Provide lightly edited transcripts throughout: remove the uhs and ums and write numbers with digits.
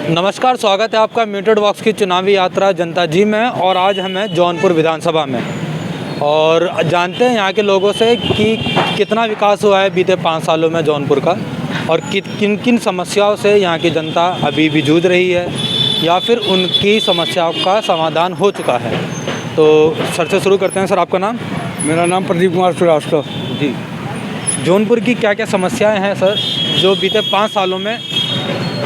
नमस्कार, स्वागत है आपका म्यूटेड बॉक्स की चुनावी यात्रा जनता जी में। और आज हम हैं जौनपुर विधानसभा में और जानते हैं यहाँ के लोगों से कि कितना विकास हुआ है बीते 5 सालों में जौनपुर का और किन किन समस्याओं से यहाँ की जनता अभी भी जूझ रही है या फिर उनकी समस्याओं का समाधान हो चुका है। तो सर से शुरू करते हैं। सर, आपका नाम? मेरा नाम प्रदीप कुमार श्रीवास्तव जी। जौनपुर की क्या क्या समस्याएं हैं सर जो बीते 5 सालों में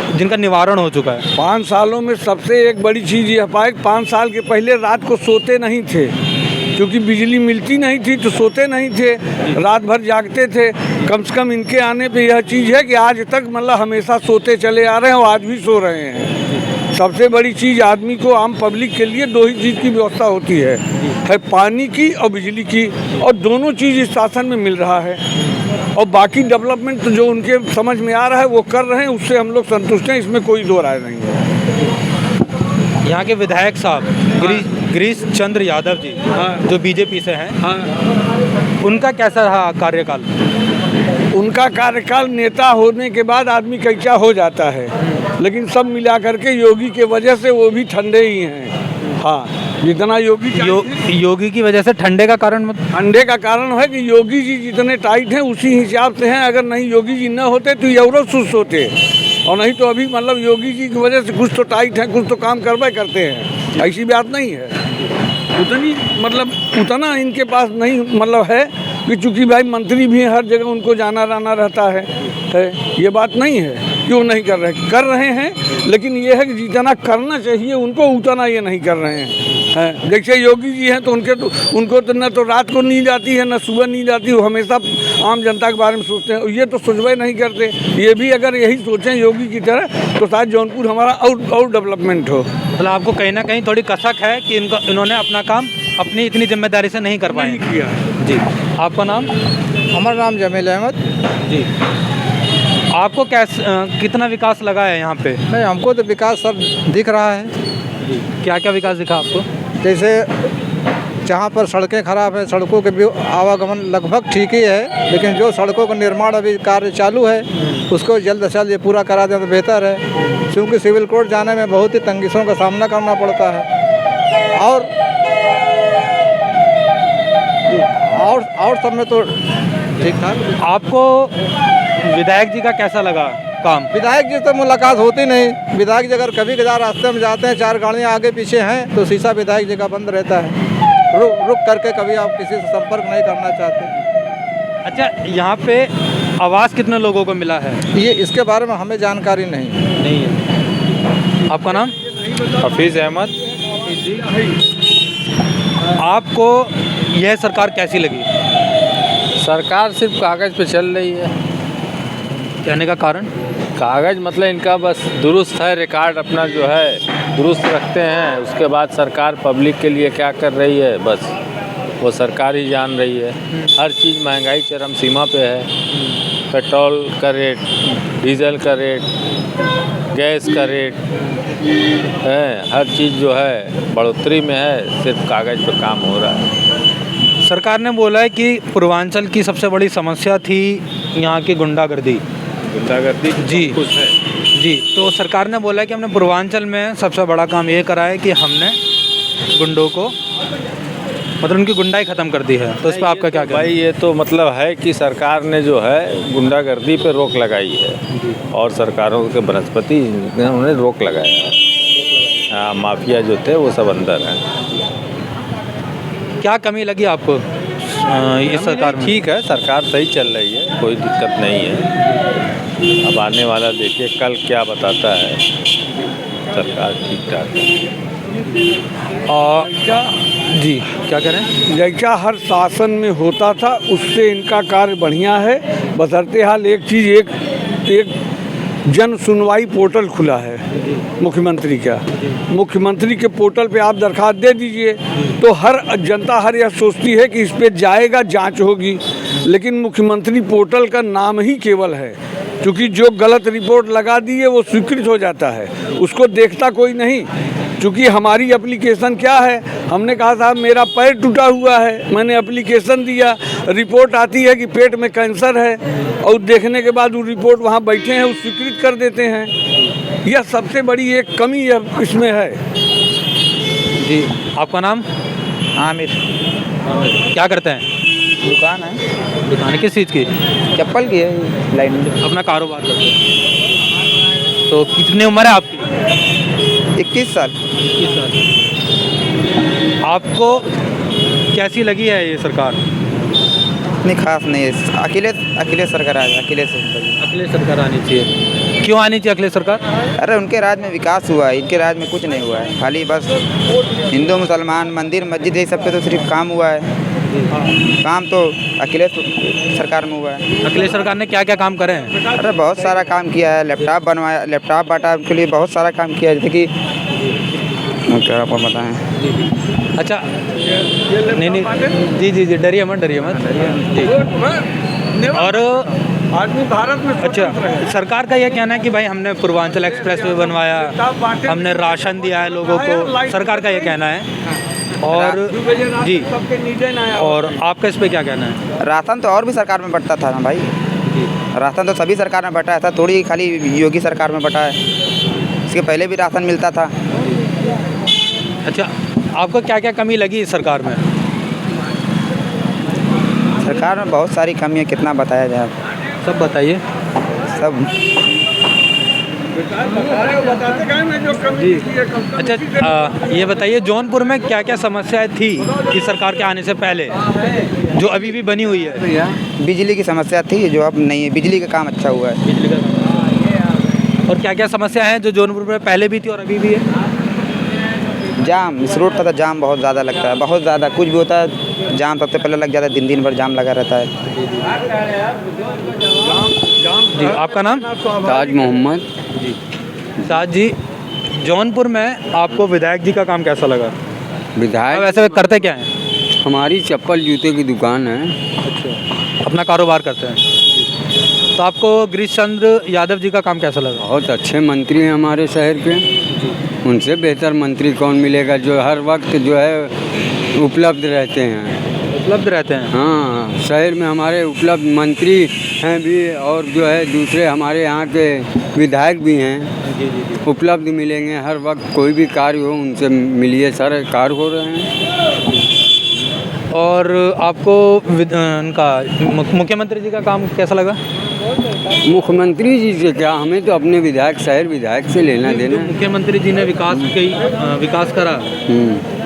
जिनका निवारण हो चुका है? 5 सालों में सबसे एक बड़ी चीज़ यह पाई, 5 साल के पहले रात को सोते नहीं थे क्योंकि बिजली मिलती नहीं थी तो सोते नहीं थे, रात भर जागते थे। कम से कम इनके आने पे यह चीज़ है कि आज तक मतलब हमेशा सोते चले आ रहे हैं और आज भी सो रहे हैं। सबसे बड़ी चीज़ आदमी को, आम पब्लिक के लिए 2 ही चीज़ की व्यवस्था होती है पानी की और बिजली की, और दोनों चीज़ इस शासन में मिल रहा है। और बाकी डेवलपमेंट तो जो उनके समझ में आ रहा है वो कर रहे हैं, उससे हम लोग संतुष्ट हैं, इसमें कोई दो राय नहीं है। यहाँ के विधायक साहब गिरीश चंद्र यादव जी, जो बीजेपी से हैं, उनका कैसा रहा कार्यकाल? उनका कार्यकाल नेता होने के बाद आदमी कैसा हो जाता है, लेकिन सब मिला करके योगी के वजह से वो भी ठंडे ही हैं। हाँ, जितना योगी की वजह से ठंडे का कारण ठंडे का कारण है कि योगी जी जितने टाइट हैं उसी हिसाब से हैं। अगर नहीं योगी जी न होते तो ये और सुस्त होते, और नहीं तो अभी मतलब योगी जी की वजह से कुछ तो टाइट है, कुछ तो काम करवा करते हैं। ऐसी बात नहीं है, उतना इनके पास नहीं है कि चूँकि भाई मंत्री भी हर जगह उनको जाना रहना रहता है। ये बात नहीं है कि वो नहीं कर रहे हैं, लेकिन ये है कि जितना करना चाहिए उनको उतना ये नहीं कर रहे हैं। जैसे योगी जी हैं तो उनको तो न तो रात को नींद आती है न सुबह नींद आती है, वो हमेशा आम जनता के बारे में सोचते हैं। ये तो सोचबे नहीं करते। ये भी अगर यही सोचें योगी की तरह तो शायद जौनपुर हमारा और डेवलपमेंट हो। मतलब आपको कहीं ना कहीं थोड़ी कसक है कि इन्होंने अपना काम अपनी इतनी जिम्मेदारी से नहीं कर पाए? नहीं किया जी। आपका नाम? हमारा नाम जमील अहमद जी। आपको कितना विकास लगा है यहाँ पे? नहीं, हमको तो विकास सब दिख रहा है। क्या क्या विकास दिखा आपको? जैसे जहाँ पर सड़कें खराब हैं, सड़कों के भी आवागमन लगभग ठीक ही है, लेकिन जो सड़कों का निर्माण अभी कार्य चालू है उसको जल्द से जल्द ये पूरा करा दें तो बेहतर है, क्योंकि सिविल कोर्ट जाने में बहुत ही तंगियों का सामना करना पड़ता है। और सब में तो ठीक ठाक। आपको विधायक जी का कैसा लगा काम? विधायक जी से मुलाकात होती नहीं। विधायक जी अगर कभी कदार रास्ते में जाते हैं, 4 गाड़ियाँ आगे पीछे हैं तो शीशा विधायक जी का बंद रहता है। रुक करके कभी आप किसी से संपर्क नहीं करना चाहते। अच्छा, यहाँ पे आवास कितने लोगों को मिला है? ये इसके बारे में हमें जानकारी नहीं है। आपका नाम? हफीज़ अहमद। आपको यह सरकार कैसी लगी? सरकार सिर्फ कागज़ पे चल रही है। कहने का कारण? कागज़ मतलब इनका बस दुरुस्त है, रिकॉर्ड अपना जो है दुरुस्त रखते हैं। उसके बाद सरकार पब्लिक के लिए क्या कर रही है बस वो सरकार ही जान रही है। हर चीज़ महंगाई चरम सीमा पे है। पेट्रोल का रेट, डीजल का रेट, गैस का रेट है, हर चीज़ जो है बढ़ोतरी में है। सिर्फ कागज़ पे काम हो रहा है। सरकार ने बोला है कि पूर्वांचल की सबसे बड़ी समस्या थी यहाँ की गुंडागर्दी जी कुछ है जी। तो सरकार ने बोला है कि हमने पूर्वांचल में सबसे बड़ा काम ये करा है कि हमने गुंडों को मतलब उनकी गुंडाई ख़त्म कर दी है। तो इस पर आपका क्या कहना है? भाई ये तो मतलब है कि सरकार ने जो है गुंडागर्दी पे रोक लगाई है और सरकारों के बनस्पति ने उन्हें रोक लगाया है। हाँ, माफिया जो थे वो सब अंदर हैं। क्या कमी लगी आपको ये सरकार में? ठीक है, सरकार सही चल रही है, कोई दिक्कत नहीं है। अब आने वाला देखिए कल क्या बताता है। सरकार ठीक ठाक है। जी, क्या कह रहे हैं? जैसा हर शासन में होता था उससे इनका कार्य बढ़िया है। बशर्ते हाल एक चीज़, एक जन सुनवाई पोर्टल खुला है मुख्यमंत्री का। मुख्यमंत्री के पोर्टल पे आप दरखास्त दे दीजिए तो हर जनता यह सोचती है कि इस पे जाएगा, जांच होगी, लेकिन मुख्यमंत्री पोर्टल का नाम ही केवल है, क्योंकि जो गलत रिपोर्ट लगा दी है वो स्वीकृत हो जाता है, उसको देखता कोई नहीं। चूँकि हमारी एप्लीकेशन क्या है, हमने कहा साहब मेरा पैर टूटा हुआ है, मैंने एप्लीकेशन दिया, रिपोर्ट आती है कि पेट में कैंसर है, और देखने के बाद वो रिपोर्ट वहाँ बैठे हैं वो स्वीकृत कर देते हैं। यह सबसे बड़ी एक कमी इसमें है। जी, आपका नाम? आमिर। क्या करते हैं? दुकान है, दुकान है, किस चीज़ की? चप्पल की है, लाइन में। अपना कारोबार करते हैं। तो कितनी उम्र है आपकी? 21 साल। 21 साल। आपको कैसी लगी है ये सरकार? इतनी खास नहीं है। अखिलेश सरकार आए, अखिलेश। अखिलेश सरकार आनी चाहिए। क्यों आनी चाहिए अखिलेश सरकार? अरे उनके राज में विकास हुआ है, इनके राज में कुछ नहीं हुआ है। खाली बस हिंदू मुसलमान मंदिर मस्जिद यही सब पे तो सिर्फ काम हुआ है। काम तो अखिलेश सरकार में हुआ है। अखिलेश सरकार ने क्या क्या काम करे हैं? अरे बहुत सारा काम किया है। लैपटॉप बनवाया, लैपटॉप बांटा उनके लिए, बहुत सारा काम किया है। जैसे कि क्या आपको बताएं। अच्छा, नहीं, जी, डरिए मत जी। और आदमी भारत में अच्छा, सरकार का ये कहना है कि भाई हमने पूर्वांचल एक्सप्रेस वे बनवाया, हमने राशन दिया है लोगों को, सरकार का ये कहना है। और जी, और आपका इस पे क्या कहना है? राशन तो और भी सरकार में बंटता था ना भाई। राशन तो सभी सरकार में बंटा था, थोड़ी खाली योगी सरकार में बंटा है। इसके पहले भी राशन मिलता था। अच्छा, आपको क्या क्या कमी लगी इस सरकार में? सरकार में बहुत सारी कमी है, कितना बताया जाए। सब बताइए। सब जी, अच्छा, ये बताइए जौनपुर में क्या क्या समस्याएं थी इस सरकार के आने से पहले जो अभी भी बनी हुई है? बिजली की समस्या थी जो अब नहीं है। बिजली का काम अच्छा हुआ है। बिजली का। और क्या क्या समस्या है जो जौनपुर में पहले भी थी और अभी भी है? जाम, इस रोड का तो जाम बहुत ज़्यादा लगता है, बहुत ज़्यादा। कुछ भी होता है जाम सबसे पहले लग जाता है, दिन भर जाम लगा रहता है। जी, आपका नाम? ताज मोहम्मद। जी, साज जी, जौनपुर में आपको विधायक जी का काम कैसा लगा? विधायक वैसे करते क्या हैं? हमारी चप्पल जूते की दुकान है। अच्छा, अपना कारोबार करते हैं। तो आपको गिरीश चंद्र यादव जी का काम कैसा लगा? बहुत अच्छे मंत्री हैं हमारे शहर के। उनसे बेहतर मंत्री कौन मिलेगा जो हर वक्त जो है उपलब्ध रहते हैं। उपलब्ध रहते हैं? हाँ, शहर में हमारे उपलब्ध मंत्री हैं भी और जो है दूसरे हमारे यहाँ के विधायक भी हैं। उपलब्ध मिलेंगे हर वक्त, कोई भी कार्य हो उनसे मिलिए, सारे कार्य हो रहे हैं। और आपको उनका मुख्यमंत्री जी का काम कैसा लगा? मुख्यमंत्री जी से क्या, हमें तो अपने विधायक शहर विधायक से लेना देना है। मुख्यमंत्री जी ने विकास करा,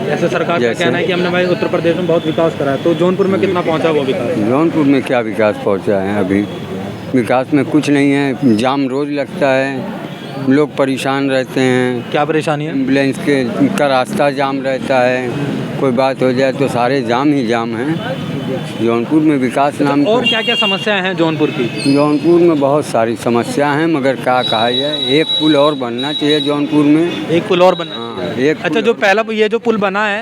ऐसे सरकार का कहना है कि हमने भाई उत्तर प्रदेश में बहुत विकास करा है। तो जौनपुर में कितना पहुंचा वो विकास? जौनपुर में क्या विकास पहुंचा है? अभी विकास में कुछ नहीं है। जाम रोज लगता है, लोग परेशान रहते हैं। क्या परेशानी है? एम्बुलेंस का रास्ता जाम रहता है, कोई बात हो जाए तो सारे जाम ही जाम हैं। जौनपुर में विकास नाम और क्या क्या समस्याएं हैं जौनपुर की? जौनपुर में बहुत सारी समस्या हैं, मगर क्या कहा जाए, एक पुल और बनना चाहिए जौनपुर में। एक पुल और बनना? हाँ, एक। अच्छा, जो पहला ये जो पुल बना है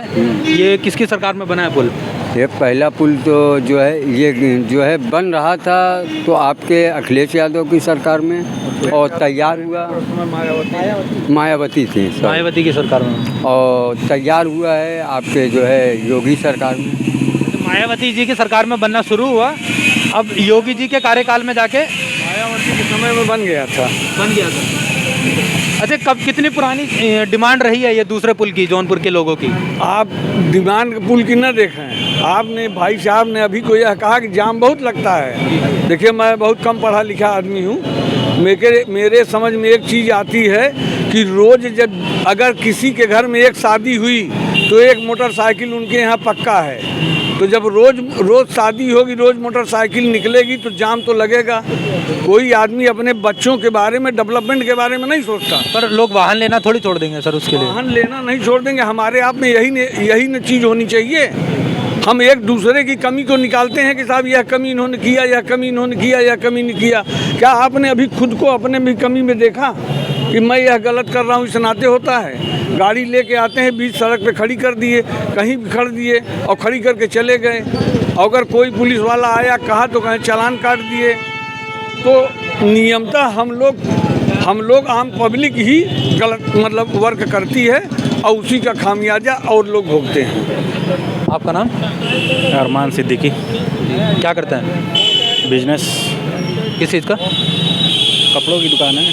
ये किसकी सरकार में बना है पुल? ये पहला पुल तो जो है ये जो है बन रहा था तो आपके अखिलेश यादव की सरकार में, और तैयार हुआ मायावती थी, मायावती की सरकार में, और तैयार हुआ है आपके जो है योगी सरकार में। मायावती जी की सरकार में बनना शुरू हुआ, अब योगी जी के कार्यकाल में जाके मायावती के समय में बन गया था। अच्छा, कब कितनी पुरानी डिमांड रही है ये दूसरे पुल की जौनपुर के लोगों की? आप डिमांड पुल की न देखें। आपने भाई साहब ने अभी को यह कहा कि जाम बहुत लगता है। देखिए, मैं बहुत कम पढ़ा लिखा आदमी हूँ। मेरे समझ में एक चीज़ आती है कि रोज़ जब अगर किसी के घर में एक शादी हुई तो एक मोटरसाइकिल उनके यहाँ पक्का है। तो जब रोज़ शादी होगी, रोज़ मोटरसाइकिल निकलेगी तो जाम तो लगेगा। कोई आदमी अपने बच्चों के बारे में, डेवलपमेंट के बारे में नहीं सोचता। पर लोग वाहन लेना थोड़ी छोड़ देंगे सर उसके लिए? वाहन लेना नहीं छोड़ देंगे। हमारे आप में यही न चीज़ होनी चाहिए। हम एक दूसरे की कमी को निकालते हैं कि साहब यह कमी इन्होंने किया, यह कमी इन्होंने किया, यह कमी नहीं किया। क्या आपने अभी खुद को अपने भी कमी में देखा कि मैं यह गलत कर रहा हूँ? इस नाते होता है। गाड़ी लेके आते हैं, बीच सड़क पे खड़ी कर दिए, कहीं भी खड़ दिए और खड़ी करके चले गए। अगर कोई पुलिस वाला आया कहा तो कहीं चालान काट दिए। तो नियमतः हम लोग आम पब्लिक ही गलत मतलब वर्क करती है और उसी का खामियाजा और लोग भोगते हैं। आपका नाम? अरमान सिद्दीकी। क्या करते हैं? बिजनेस किस चीज़ का? कपड़ों की दुकान है।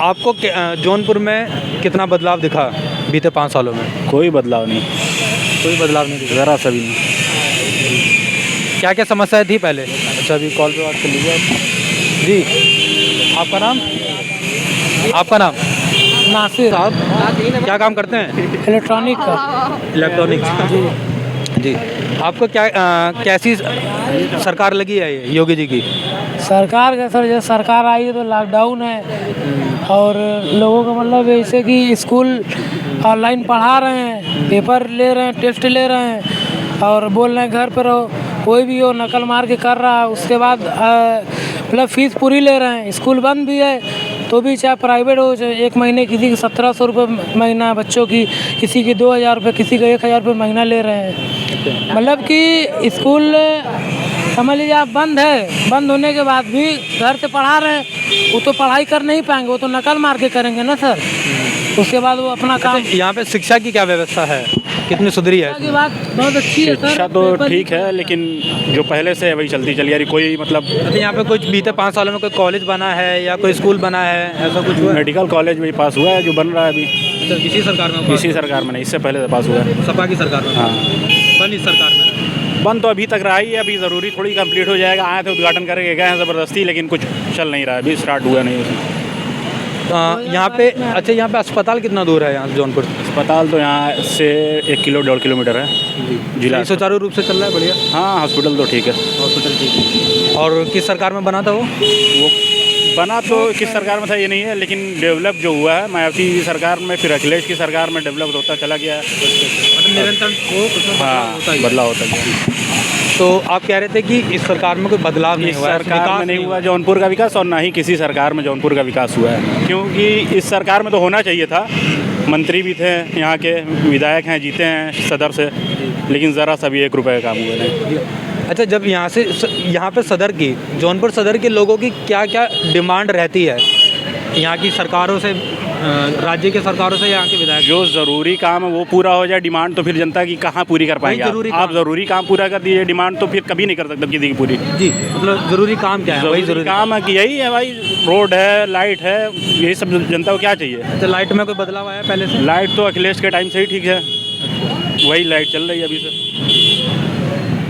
आपको जौनपुर में कितना बदलाव दिखा बीते 5 सालों में? कोई बदलाव नहीं, कोई बदलाव नहीं दिखा। ज़रा सा भी नहीं। क्या क्या समस्याएं थी पहले? अच्छा, अभी कॉल पे बात कर लीजिए आप। जी, आपका नाम? आपका नाम? नासिर साहब क्या काम करते हैं? इलेक्ट्रॉनिक का। इलेक्ट्रॉनिक्स। जी जी। आपको क्या कैसी सरकार लगी है ये योगी जी की? सरकार का सर, जैसे सरकार आई है तो लॉकडाउन है और लोगों का मतलब जैसे कि स्कूल ऑनलाइन पढ़ा रहे हैं, पेपर ले रहे हैं, टेस्ट ले रहे हैं और बोल रहे हैं घर पर रहो। कोई भी हो नकल मार के कर रहा है, उसके बाद मतलब फीस पूरी ले रहे हैं। स्कूल बंद भी है तो भी, चाहे प्राइवेट हो, चाहे एक महीने किसी की 1700 रुपये महीना बच्चों की, किसी की 2000 रुपये, किसी का 1000 रुपये महीना ले रहे हैं। मतलब कि स्कूल समझ लीजिए आप बंद है, बंद होने के बाद भी घर से पढ़ा रहे हैं। वो तो पढ़ाई कर नहीं पाएंगे, वो तो नकल मार के करेंगे ना सर। उसके बाद वो अपना काम। यहाँ पे शिक्षा की क्या व्यवस्था है, कितनी सुधरी है? की बात बहुत अच्छी है सर। शिक्षा तो ठीक है, लेकिन जो पहले से है वही चलती चली आ रही। कोई मतलब अच्छा, यहाँ पे कुछ बीते 5 सालों में कोई कॉलेज बना है या कोई स्कूल बना है, ऐसा कुछ हुआ है? मेडिकल कॉलेज भी पास हुआ है जो बन रहा है अभी। अच्छा, किसी सरकार में? किसी सरकार में नहीं, इससे पहले से पास हुआ है। सपा की सरकार में? हाँ, बनी सरकार में? बन तो अभी तक रहा ही है, अभी ज़रूरी थोड़ी कंप्लीट हो जाएगा। आए थे उद्घाटन करके गए हैं ज़बरदस्ती, लेकिन कुछ चल नहीं रहा है, अभी स्टार्ट हुआ नहीं उसमें। यहाँ पे अच्छा, यहाँ पे अस्पताल कितना दूर है यहाँ से जौनपुर? अस्पताल तो यहाँ से 1-1.5 किलोमीटर है जिला। सुचारू रूप से चल रहा है? बढ़िया। हाँ, हॉस्पिटल तो ठीक है। हॉस्पिटल ठीक है। और किस सरकार में बना था वो? बना तो किस सरकार में था ये नहीं है, लेकिन डेवलप जो हुआ है मायावती की सरकार में, फिर अखिलेश की सरकार में डेवलप होता चला गया है। मतलब निरंतर हाँ, बदलाव होता गया। तो आप कह रहे थे कि इस सरकार में कोई बदलाव नहीं इस हुआ है, सरकार विकास में नहीं हुआ जौनपुर का विकास, और ना ही किसी सरकार में जौनपुर का विकास हुआ है। क्योंकि इस सरकार में तो होना चाहिए था, मंत्री भी थे यहाँ के, विधायक हैं, जीते हैं सदर से, लेकिन ज़रा सा भी 1 रुपये का काम हुआ नहीं। अच्छा, जब यहाँ से यहाँ पे सदर की, जौनपुर सदर के लोगों की क्या क्या डिमांड रहती है यहाँ की सरकारों से, राज्य के सरकारों से, यहाँ के विधायक? जो ज़रूरी काम है वो पूरा हो जाए। डिमांड तो फिर जनता की कहाँ पूरी कर पाएंगे आप ज़रूरी काम पूरा कर दीजिए, डिमांड तो फिर कभी नहीं कर सकते किसी की पूरी। जी, मतलब ज़रूरी काम क्या है? वही ज़रूरी काम है कि यही है भाई, रोड है, लाइट है, यही सब जनता को क्या चाहिए। अच्छा, लाइट में कोई बदलाव आया पहले से? लाइट तो अखिलेश के टाइम से ही ठीक है, वही लाइट चल रही है अभी से।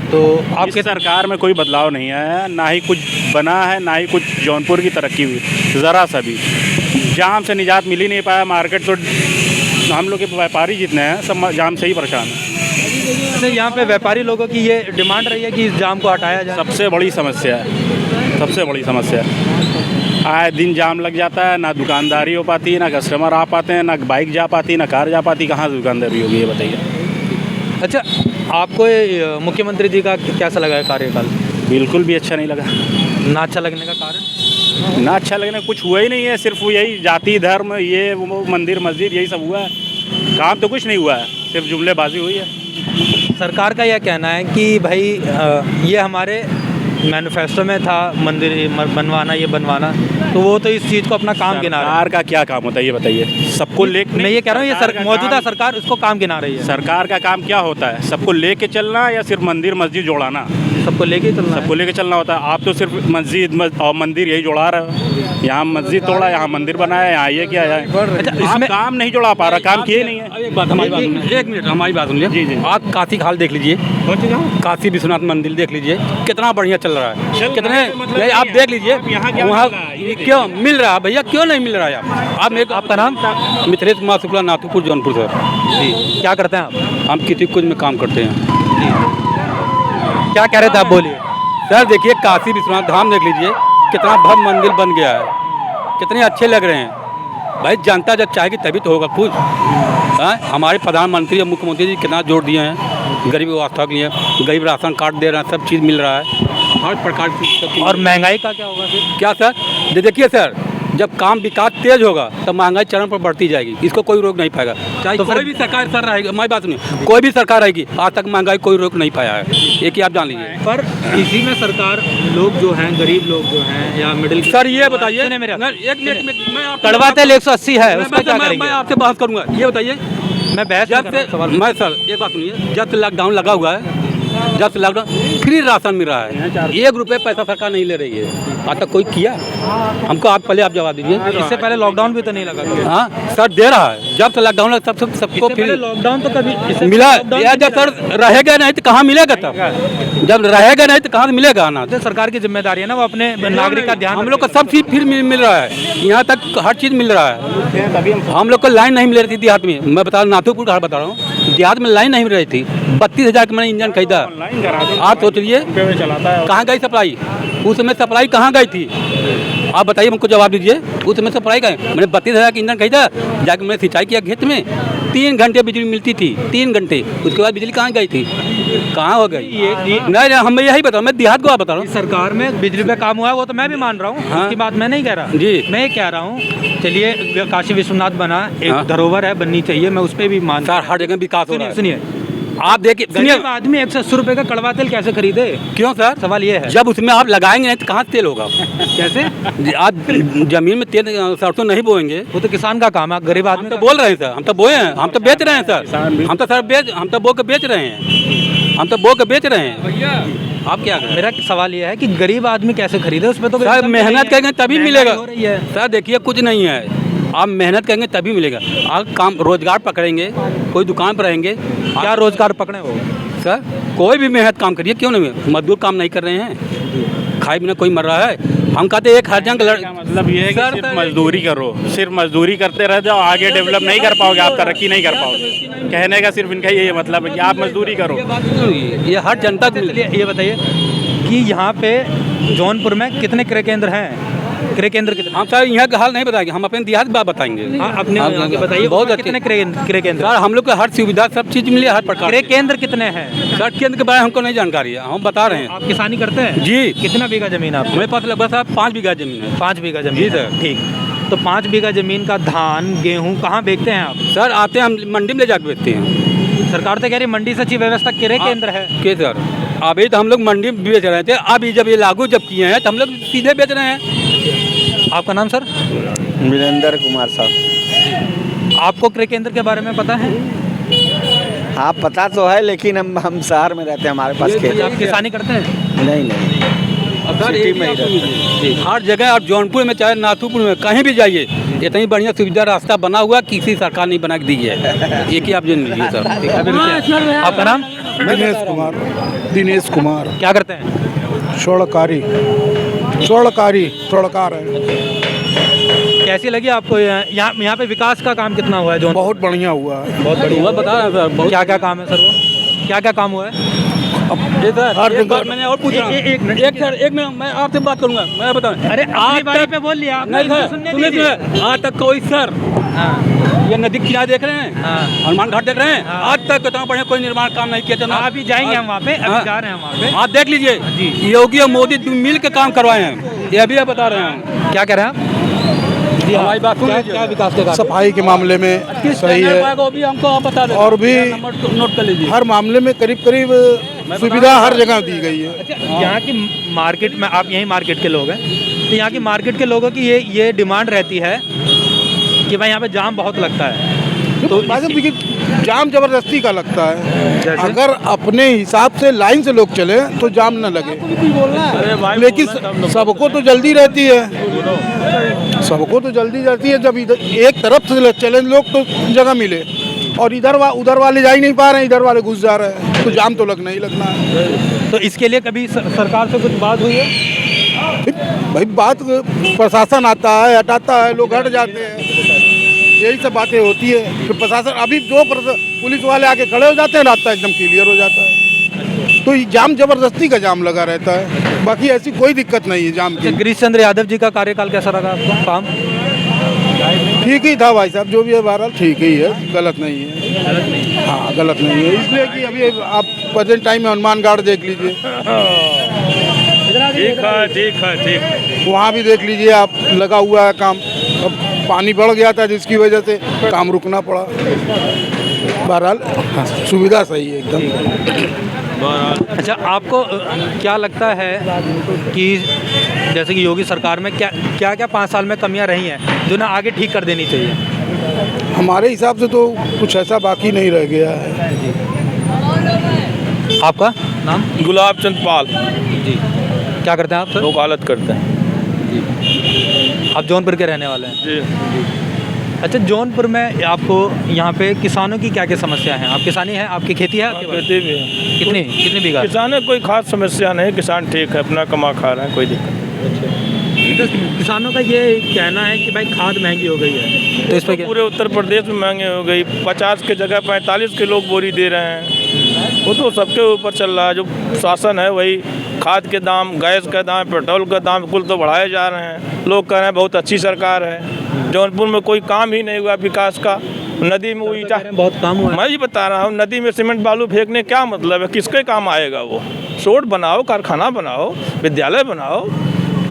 तो आपके सरकार में कोई बदलाव नहीं आया, ना ही कुछ बना है, ना ही कुछ जौनपुर की तरक्की हुई, ज़रा सा भी। जाम से निजात मिल ही नहीं पाया। मार्केट तो हम लोग के व्यापारी जितने हैं सब जाम से ही परेशान हैं। अच्छा, यहाँ पे व्यापारी लोगों की ये डिमांड रही है कि इस जाम को हटाया जाए? सबसे बड़ी समस्या है, सबसे बड़ी समस्या है। आए दिन जाम लग जाता है, ना दुकानदारी हो पाती है, ना कस्टमर आ पाते हैं, ना बाइक जा पाती, ना कार जा पाती। कहाँ से दुकानदारी होगी ये बताइए। अच्छा, आपको ये मुख्यमंत्री जी का कैसा लगा है कार्यकाल? बिल्कुल भी अच्छा नहीं लगा। ना अच्छा लगने का कारण? ना अच्छा लगने कुछ हुआ ही नहीं है, सिर्फ यही जाति धर्म, ये वो मंदिर मस्जिद यही सब हुआ है। काम तो कुछ नहीं हुआ है, सिर्फ जुमलेबाजी हुई है। सरकार का यह कहना है कि भाई ये हमारे मैनिफेस्टो में था, मंदिर बनवाना, ये बनवाना, तो वो तो इस चीज़ को अपना काम गिना रहा है। सरकार का क्या काम होता है ये बताइए। सबको लेके, मैं ये कह रहा हूँ, ये मौजूदा सरकार इसको काम गिना रही है। सरकार का काम क्या होता है? सबको लेके चलना या सिर्फ मंदिर मस्जिद जोड़ाना? सबको लेके चलना, सबको लेके चलना होता है। आप तो सिर्फ मस्जिद और मंदिर यही जोड़ा रहे हो। यहाँ मस्जिद तोड़ा, यहाँ मंदिर बनाया, यहाँ ये क्या है। अच्छा, इसमें काम नहीं जोड़ा पा रहा, काम किए नहीं है। एक बात हमारी बात सुनिए, 1 मिनट हमारी बात सुनिए। जी जी। आप काशी का हाल देख लीजिए, काशी विश्वनाथ मंदिर देख लीजिए, कितना बढ़िया चल रहा है। कितने आप देख लीजिए वहाँ क्यों मिल रहा है भैया, क्यों नहीं मिल रहा है? आप मेरे को, आपका नाम? मिथिलेश कुमार शुक्ला, नाथुपुर जौनपुर सर। जी, क्या करते हैं आप? हम किसी कुछ में काम करते हैं। क्या कह रहे थे आप, बोलिए। सर देखिए, काशी विश्वनाथ धाम देख लीजिए, कितना भव्य मंदिर बन गया है, कितने अच्छे लग रहे हैं। भाई जनता जब चाहेगी तभी तो होगा कुछ। हमारे प्रधानमंत्री और मुख्यमंत्री जी कितना जोर दिए हैं गरीब व्यवस्था के लिए, गरीब राशन कार्ड दे रहे हैं, सब चीज़ मिल रहा है, हर प्रकार की। और महंगाई का क्या होगा फिर? क्या सर, देखिए सर, जब काम विकास तेज होगा तो महंगाई चरण पर बढ़ती जाएगी, इसको कोई रोक नहीं पाएगा। चाहे तो कोई भी सरकार सर रहेगी, हमारी बात सुनिए, कोई भी सरकार रहेगी, आज तक महंगाई कोई रोक नहीं पाया है, एक ही आप जान लीजिए। पर इसी में सरकार लोग जो हैं, गरीब लोग जो हैं या मिडिल, सर ये बताइए, सुनिए मेरे, एक मिनट मैं कड़वा तेल 180 है, उसका क्या मैं करेंगे? आपसे बात करूंगा, ये बताइए। मैं बहस जब से मैं सर एक बात सुनिए, जब से लॉकडाउन लगा हुआ है जब से लॉकडाउन फ्री राशन मिल रहा है, 1 रुपये पैसा सरकार नहीं ले रही है। आज तक कोई किया हमको? आप पहले आप जवाब दीजिए। इससे पहले लॉकडाउन भी तो नहीं लगा। हाँ सर दे रहा है, जब से लॉकडाउन लगा सबको फ्री लॉकडाउन तो कभी मिला यार। जब सर रहेगा नहीं तो कहाँ मिलेगा? तब जब रहेगा नहीं तो कहाँ से मिलेगा अनाज? तो सरकार की जिम्मेदारी है ना, वो अपने नागरिक का ध्यान। हम लोग को सब चीज़ फिर मिल रहा है, यहाँ तक हर चीज़ मिल रहा है। हम लोग को लाइन नहीं मिल रही थी देहात में। मैं बता नाथुपुर का बता रहा हूँ, देहात में लाइन नहीं मिल रही थी। 32,000 का मैंने इंजन खरीदा। आप सोचिए कहाँ गई सप्लाई? उस समय सप्लाई कहाँ गई थी? आप बताइए, हमको जवाब दीजिए। उस समय सप्लाई गए, मैंने 32,000 का इंजन खरीदा, जाकर मैंने सिंचाई किया खेत में। 3 घंटे बिजली मिलती थी, 3 घंटे। उसके बाद बिजली कहाँ गई थी? कहाँ हो गई? नहीं हम यही बता, मैं देहात को आप बता रहा हूँ। सरकार में बिजली पे काम हुआ है वो तो मैं भी मान रहा हूँ। हाँ। उसकी बात मैं नहीं कह रहा जी। मैं ये कह रहा हूँ, चलिए काशी विश्वनाथ बना, एक हाँ। धरोहर है, बननी चाहिए, मैं उस पर भी मान। सर हर जगह विकास हो रहा है। सुनिए, आप देखिए, गरीब आदमी 180 रुपए का कड़वा तेल कैसे खरीदे? क्यों सर? सवाल ये है। जब उसमें आप लगाएंगे नहीं तो कहाँ से तेल होगा? कैसे? आप जमीन में तेल सरसों नहीं बोएंगे। वो तो किसान का काम है, गरीब हम आदमी तो का। बोल रहे हैं सर, हम तो बोए हैं, हम तो बेच रहे हैं सर। हम तो बो के बेच रहे हैं, हम तो बो के बेच रहे हैं। आप क्या करें? मेरा सवाल ये है कि गरीब आदमी कैसे खरीदे? उसमें तो सर मेहनत करेंगे तभी मिलेगा। हो रही है। सर देखिए कुछ नहीं है, आप मेहनत करेंगे तभी मिलेगा। आप काम रोजगार पकड़ेंगे, कोई दुकान पर रहेंगे, क्या रोजगार पकड़े हो? सर कोई भी मेहनत काम करिए, क्यों नहीं? मजदूर काम नहीं कर रहे हैं, खाए बिना कोई मर रहा है। हम कहते हैं एक हर जंग मतलब ये है कि सिर्फ मजदूरी करो, सिर्फ मजदूरी करते रह जाओ, आगे डेवलप नहीं कर पाओगे, आप तरक्की नहीं कर पाओगे। कहने का सिर्फ इनका यही मतलब है कि आप मजदूरी करो। ये हर जनता को चलिए ये बताइए कि यहाँ पे जौनपुर में कितने क्रय केंद्र हैं? क्रय केंद्र कितने? हम सर यहाँ का हाल नहीं बताएंगे, हम अपने देहात की बात बताएंगे। हाँ, अपने आप यहाँ के बताइए। बहुत बहुत अच्छे कितने क्रय केंद्र? सर हम लोग को हर सुविधा सब चीज़ मिली, हर प्रकार क्रय केंद्र कितने हैं? सर केंद्र के बारे में हमको नहीं जानकारी है, हम बता रहे हैं। आप किसानी करते हैं? जी। कितना बीघा जमीन आप? हमारे पास लगभग साहब 5 बीघा जमीन है। 5 बीघा जमीन। जी सर। ठीक, तो 5 बीघा जमीन का धान गेहूँ कहाँ बेचते हैं आप? सर आते हैं हम मंडी में ले जाकर बेचते हैं। सरकार तो कह रही मंडी से अच्छी व्यवस्था क्रय केंद्र है। के सर अभी तो हम लोग मंडी में बेच रहे थे, अभी जब ये लागू जब किए हैं तो हम लोग सीधे बेच रहे हैं। आपका नाम सर? वीरेंद्र कुमार साहब। आपको क्रय केंद्र के बारे में पता है? हाँ पता तो है, लेकिन हम शहर में रहते हैं, हमारे पास खेत आप किसानी करते हैं? नहीं। सर सिटी में ही रहते हैं। हर जगह आप जौनपुर में चाहे नाथुपुर में कहीं भी जाइए, इतनी बढ़िया सुविधा रास्ता बना हुआ किसी सरकार नहीं बना के दी है। एक ही आप जान लीजिए सर। आपका नाम? दिनेश कुमार क्या करते हैं? स्वर्णकार है। कैसी लगी आपको यहाँ पे विकास का काम कितना हुआ है? जो बहुत बढ़िया हुआ है। बहुत बढ़िया हुआ बता रहे हैं सर। क्या क्या काम है सर? वो क्या क्या काम हुआ है? हर जगह मैंने और पूछ रहा हूँ। एक मिनट मैं आपसे बात करूँगा, मैं बताऊँ। अरे अपनी बारी पे बोल लिया नहीं सर, सुनिए आज तक कोई सर ये नदी किनारे देख रहे हैं, हनुमान घाट देख रहे हैं, आज तक इतना बढ़िया कोई निर्माण काम नहीं किया था। अभी जाएंगे हम वहाँ पे, अभी जा रहे हैं वहाँ पे। आप देख लीजिए, योगी और मोदी मिल के काम करवाए हैं, ये भी आप बता रहे हैं। क्या कह रहे हैं आप? जी हमारी बात सुन लीजिए। क्या विकास के काम? सफाई के मामले में सही है, वो भी हमको आप बता दें। और भी नंबर नोट कर लीजिए। हर मामले में करीब सुविधा हर जगह दी गई है। अच्छा, यहाँ की मार्केट में, आप यही मार्केट के लोग हैं, तो यहाँ की मार्केट के लोगों की ये डिमांड रहती है कि भाई यहाँ पे जाम बहुत लगता है। तो देखिए जाम जबरदस्ती का लगता है। जैसे? अगर अपने हिसाब से लाइन से लोग चले तो जाम न लगे, लेकिन सबको तो जल्दी रहती है, सबको तो जल्दी रहती है। जब इधर एक तरफ से चले लोग तो जगह मिले, और उधर वाले जा ही नहीं पा रहे हैं, इधर वाले घुस जा रहे हैं, तो जाम तो लगना ही लगना है। तो इसके लिए कभी सरकार से कुछ बात हुई है? भाई बात प्रशासन आता है, हटाता है, लोग हट जाते हैं, यही सब बातें होती है। फिर प्रशासन अभी पुलिस वाले आके खड़े हो जाते हैं, रास्ता एकदम क्लियर हो जाता है। तो ये जाम जबरदस्ती का जाम लगा रहता है, बाकी ऐसी कोई दिक्कत नहीं है जाम की। गिरीश चंद्र यादव जी का कार्यकाल कैसा लगा आपको? काम ठीक ही था भाई साहब, जो भी है बहरहाल ठीक ही है, गलत नहीं है। हाँ गलत नहीं है, इसलिए कि अभी आप प्रेजेंट टाइम में हनुमान घाट देख लीजिए, ठीक। वहाँ भी देख लीजिए आप, लगा हुआ है काम। अब पानी बढ़ गया था जिसकी वजह से काम रुकना पड़ा। बहरहाल सुविधा सही है एकदम। अच्छा, आपको क्या लगता है कि जैसे कि योगी सरकार में क्या 5 साल में कमियां रही हैं जो ना आगे ठीक कर देनी चाहिए? हमारे हिसाब से तो कुछ ऐसा बाकी नहीं रह गया है। आपका नाम? गुलाब चंद पाल। जी, क्या करते हैं आप सर? वकालत करते हैं। आप जौनपुर के रहने वाले हैं? जी। अच्छा, जौनपुर में आपको यहाँ पे किसानों की क्या क्या समस्या हैं? आप किसानी है, आपकी खेती है? आपके खेती भी है। कितनी कितनी बीघा? किसानों कोई खास समस्या नहीं, किसान ठीक है, अपना कमा खा रहे हैं, कोई दिक्कत नहीं। तो किसानों का ये कहना है कि भाई खाद महंगी हो गई है, तो इस पर क्या? पूरे उत्तर प्रदेश में महंगी हो गई, 50 की जगह 45 के लोग बोरी दे रहे हैं। वो तो सबके ऊपर चल रहा है, जो शासन है वही खाद के दाम, गैस का दाम, पेट्रोल का दाम कुल तो बढ़ाए जा रहे हैं। लोग कह रहे हैं बहुत अच्छी सरकार है। जौनपुर में कोई काम ही नहीं हुआ विकास का। नदी में वो ईटा बहुत काम हुआ है। मैं ही बता रहा हूँ, नदी में सीमेंट बालू फेंकने क्या मतलब है, किसके काम आएगा वो? रोड बनाओ, कारखाना बनाओ, विद्यालय बनाओ,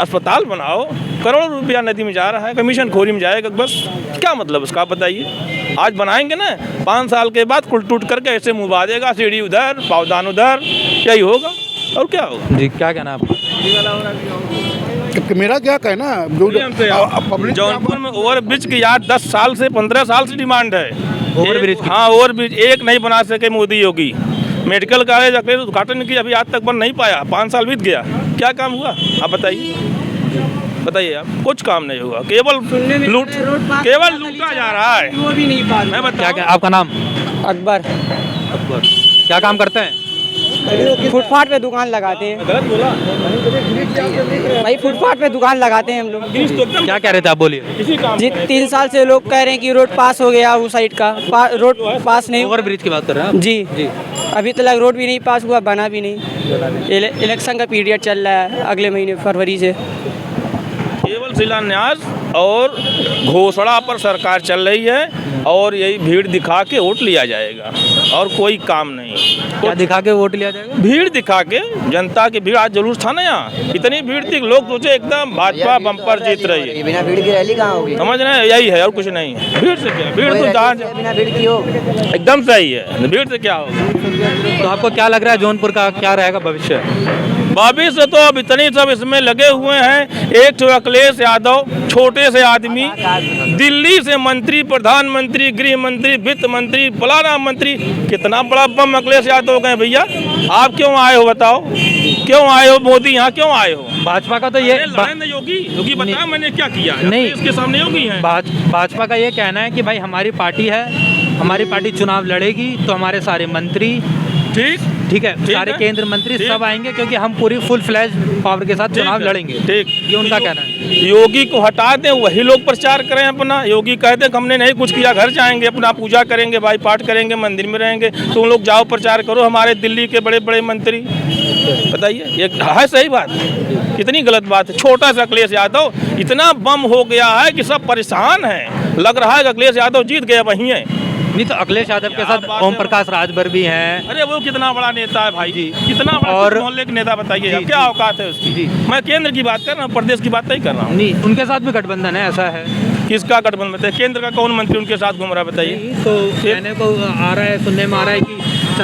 अस्पताल बनाओ, करोड़ों रुपया नदी में जा रहा है, कमीशन खोरी में जाएगा, बस क्या मतलब उसका आप बताइए। आज बनाएंगे ना, 5 साल के बाद कुल टूट करके ऐसे मुँह देगा, सीढ़ी उधर, पावदान उधर, यही होगा और क्या होगा। जी, क्या कहना है आपका? मेरा क्या कहना है, जौनपुर में ओवर ब्रिज की यार 10 साल से 15 साल से डिमांड है। Over bridge? हाँ, ओवर ब्रिज एक नहीं बना सके मोदी योगी। मेडिकल कॉलेज अकेले उद्घाटन की अभी आज तक बन नहीं पाया, 5 साल बीत गया, क्या काम हुआ आप बताइए? बताइए आप, कुछ काम नहीं हुआ, केवल लूटा जा रहा है। वो भी नहीं पा मैं बता। क्या आपका नाम? अकबर। अकबर, क्या काम करते हैं? फुटपाथ पे दुकान लगाते हैं। गलत बोला भाई, फुटपाथ पे दुकान लगाते हैं हम लोग। क्या कह रहे थे आप, बोलिए। जी, 3 साल से लोग कह रहे हैं कि रोड पास हो गया, उस साइड का रोड पास नहीं। ओवर ब्रिज की बात कर रहे हैं आप? जी, अभी तक रोड भी नहीं पास हुआ, बना भी नहीं। इलेक्शन का पीरियड चल रहा है अगले महीने फरवरी से। केवल शिलान्यास और घोषणा पर सरकार चल रही है और यही भीड़ दिखा के वोट लिया जाएगा और कोई काम नहीं। क्या दिखा के वोट लिया जाएगा? भीड़ दिखा के, जनता की भीड़। आज जुलूस था ना यहाँ, इतनी भीड़ थी, लोग सोचे एकदम भाजपा बम्पर जीत रही है। बिना भीड़ की रैली कहाँ होगी? समझ रहे हैं, यही है और कुछ नहीं है। भीड़ से क्या, भीड़ तो जहाँ बिना भीड़ की हो एकदम सही है, भीड़ से क्या होगा। तो आपको क्या लग रहा है जौनपुर का क्या रहेगा भविष्य? भविष्य तो अब इतनी सब इसमें लगे हुए हैं। एक तो अखिलेश यादव, छोटे से आदमी, दिल्ली से मंत्री, प्रधानमंत्री, गृह मंत्री, वित्त मंत्री, फलाना मंत्री, कितना बड़ा बम अखिलेश यादव गए भैया। आप क्यों आए हो बताओ, क्यों आए हो मोदी, यहाँ क्यों आए हो? भाजपा का तो ये योगी बता मैंने क्या किया है? नहीं, इसके सामने योगी है। भाजपा का ये कहना है कि भाई हमारी पार्टी है, हमारी पार्टी चुनाव लड़ेगी तो हमारे सारे मंत्री ठीक है, सारे केंद्र मंत्री सब आएंगे, क्योंकि हम पूरी फुल फ्लैश पावर के साथ चुनाव लड़ेंगे। ठीक, ये उनका कहना है। योगी को हटा दें, वही लोग प्रचार करें अपना। योगी कहते कि हमने नहीं कुछ किया, घर जाएंगे, अपना पूजा करेंगे, भाई पाठ करेंगे, मंदिर में रहेंगे, तो उन लोग जाओ प्रचार करो, हमारे दिल्ली के बड़े बड़े मंत्री। बताइए, ये है सही बात? कितनी गलत बात है। छोटा सा अखिलेश यादव इतना बम हो गया है कि सब परेशान हैं। लग रहा है कि अखिलेश यादव जीत गए वहीं है। नहीं तो अखिलेश यादव के साथ ओम प्रकाश राजभर भी हैं। अरे वो कितना बड़ा नेता है भाई जी, कितना बड़ा और मोहल्ले के नेता बताइए, क्या औकात है उसकी? मैं केंद्र की बात कर रहा हूँ, प्रदेश की बात नहीं कर रहा हूँ। नहीं, उनके साथ भी गठबंधन है, ऐसा है। किसका गठबंधन बताइए? केंद्र का कौन मंत्री उनके साथ घूम रहा है बताइए? तो कहने को आ रहा है, सुनने में आ रहा है कि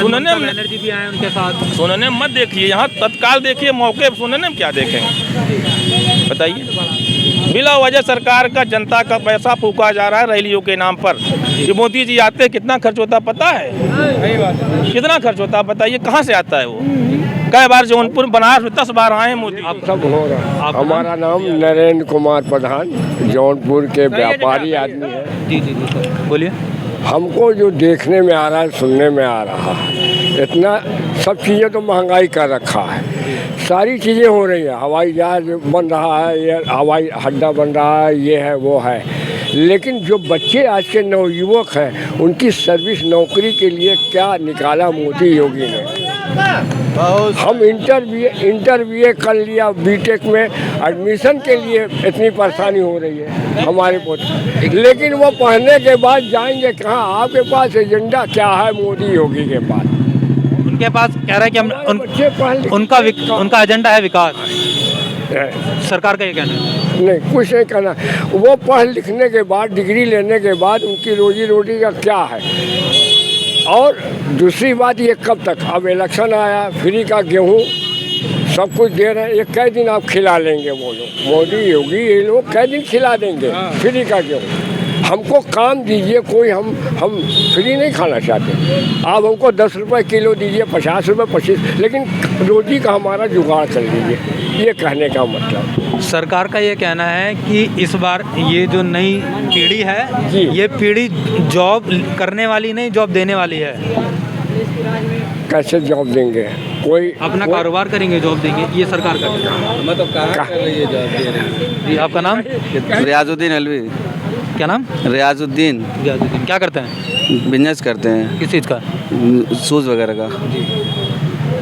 बनर्जी भी आए उनके साथ। सुनने मत देखिए, यहाँ तत्काल देखिए, मौके सुनने में क्या देखेंगे बताइए? बिला वजह सरकार का जनता का पैसा फूका जा रहा है रैलियों के नाम पर। कि मोदी जी आते हैं, कितना खर्च होता पता है? कितना खर्च होता बताइए, कहाँ से आता है वो? कई बार जौनपुर बनारस में 10 बार आए मोदी। सब हो रहा। हमारा नाम नरेंद्र कुमार प्रधान, जौनपुर के व्यापारी आदमी है। जी जी जी सर, बोलिए। हमको जो देखने में आ रहा है, सुनने में आ रहा है, इतना सब चीज़ें तो महंगाई कर रखा है, सारी चीज़ें हो रही है। हवाई जहाज बन रहा है, ये हवाई अड्डा बन रहा है, ये है वो है, लेकिन जो बच्चे आज के नवयुवक हैं उनकी सर्विस नौकरी के लिए क्या निकाला मोदी योगी ने। हम इंटरव्यू कर लिया, बीटेक में एडमिशन के लिए इतनी परेशानी हो रही है हमारे पोते, लेकिन वो पढ़ने के बाद जाएंगे कहाँ? आपके पास एजेंडा क्या है मोदी योगी के पास? उनके पास कह रहा है कि हम उनका एजेंडा है विकास। सरकार का ये कहना है। नहीं, कुछ नहीं कहना। वो पढ़ लिखने के बाद, डिग्री लेने के बाद उनकी रोजी रोटी का क्या है? और दूसरी बात, ये कब तक? अब इलेक्शन आया, फ्री का गेहूँ सब कुछ दे रहे हैं, ये कई दिन आप खिला लेंगे वो लोग? मोदी योगी ये लोग कई दिन खिला देंगे फ्री का गेहूँ? हमको काम दीजिए, कोई हम फ्री नहीं खाना चाहते। आप हमको 10 रुपये किलो दीजिए, 50 रुपये 25, लेकिन रोटी का हमारा जुगाड़ कर दीजिए, ये कहने का मतलब। सरकार का ये कहना है कि इस बार ये जो नई पीढ़ी है, ये पीढ़ी जॉब करने वाली नहीं, जॉब देने वाली है। कैसे जॉब देंगे? कोई अपना कारोबार करेंगे, जॉब देंगे, ये सरकार का मैं तो कहा कर रही है जॉब दे रही है। जी, आपका नाम? रियाजुद्दीन अलवी। क्या नाम? रियाजुद्दीन। क्या करते हैं? बिजनेस करते हैं। किस चीज़ का? शूज़ वगैरह का।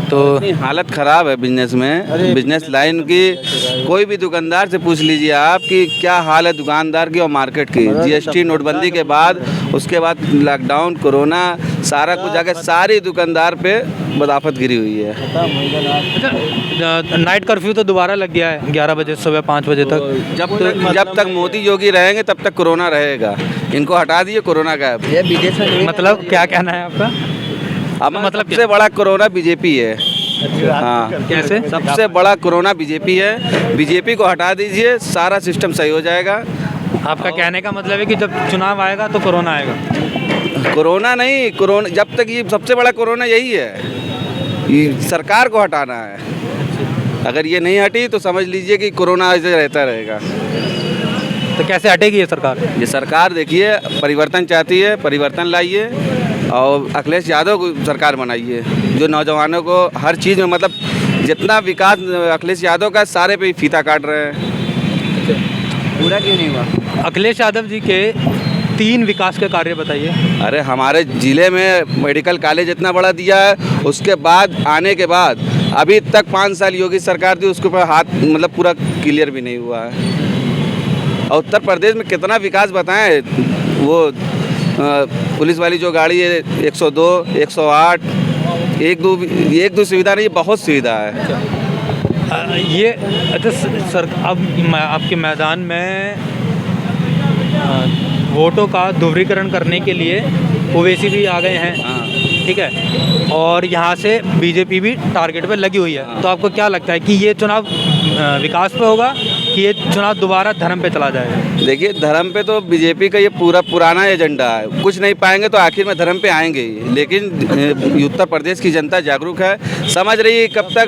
तो हालत ख़राब है बिजनेस में, बिजनेस लाइन की। कोई भी दुकानदार से पूछ लीजिए आप कि क्या हाल है दुकानदार की और मार्केट की। जीएसटी नोटबंदी के बाद, उसके बाद लॉकडाउन, कोरोना, सारा कुछ आके सारी दुकानदार पे बदाफत गिरी हुई है। अच्छा, नाइट कर्फ्यू तो दोबारा लग गया है 11 बजे सुबह 5 बजे तक। जब तक मोदी योगी रहेंगे तब तक कोरोना रहेगा। इनको हटा दिए, कोरोना गायब। मतलब क्या कहना है आपका? अब मतलब सबसे बड़ा कोरोना बीजेपी है। हाँ, कैसे? सबसे बड़ा कोरोना बीजेपी है। बीजेपी को हटा दीजिए, सारा सिस्टम सही हो जाएगा। आपका कहने का मतलब है कि जब चुनाव आएगा तो कोरोना आएगा? कोरोना नहीं, कोरोना जब तक, ये सबसे बड़ा कोरोना यही है, ये सरकार को हटाना है। अगर ये नहीं हटी तो समझ लीजिए कि कोरोना ऐसे रहता रहेगा। तो कैसे हटेगी ये सरकार? ये सरकार देखिए परिवर्तन चाहती है, परिवर्तन लाइए और अखिलेश यादव को सरकार बनाइए, जो नौजवानों को हर चीज़ में, मतलब जितना विकास अखिलेश यादव का, सारे पे फीता काट रहे हैं। पूरा क्यों नहीं हुआ? अखिलेश यादव जी के 3 विकास के कार्य बताइए। अरे हमारे ज़िले में मेडिकल कॉलेज इतना बड़ा दिया है, उसके बाद आने के बाद अभी तक 5 साल योगी सरकार थी, उसके ऊपर हाथ मतलब पूरा क्लियर भी नहीं हुआ है। और उत्तर प्रदेश में कितना विकास बताएं, वो पुलिस वाली जो गाड़ी है 102, 108, एक दो सुविधा नहीं, बहुत सुविधा है। ये अच्छा सर, अब आपके मैदान में वोटों का दोहरीकरण करने के लिए ओवैसी भी आ गए हैं, ठीक है, और यहाँ से बीजेपी भी टारगेट पे लगी हुई है। तो आपको क्या लगता है कि ये चुनाव विकास पे होगा कि ये चुनाव दोबारा धर्म पे चला जाएगा? देखिए, धर्म पे तो बीजेपी का ये पूरा पुराना एजेंडा है। कुछ नहीं पाएंगे तो आखिर में धर्म पे आएंगे ही। लेकिन उत्तर प्रदेश की जनता जागरूक है, समझ रही है कब तक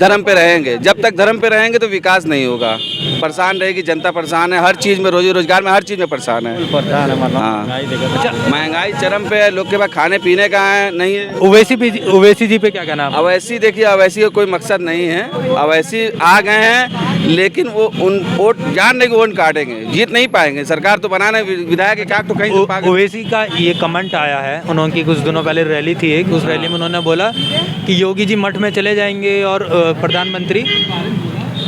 धर्म पे रहेंगे। जब तक धर्म पे रहेंगे तो विकास नहीं होगा, परेशान रहेगी जनता, परेशान है हर चीज़ में, रोजी रोजगार में, हर चीज़ में परेशान है। हाँ, महंगाई चरम पे है, लोग के पास खाने पीने का है नहीं है। ओवैसी जी पे क्या कहना है? अवैसी देखिए, अवैसी का कोई मकसद नहीं है। अवैसी आ गए हैं, लेकिन वो उन वोट जान रहे कि वोट काटेंगे, जीत नहीं पाएंगे। सरकार तो बनाना, विधायक क्या तो कहीं। ओवैसी का ये कमेंट आया है, उन्होंने कुछ दिनों पहले रैली थी एक, उस रैली में उन्होंने बोला कि योगी जी मठ में चले जाएंगे और प्रधानमंत्री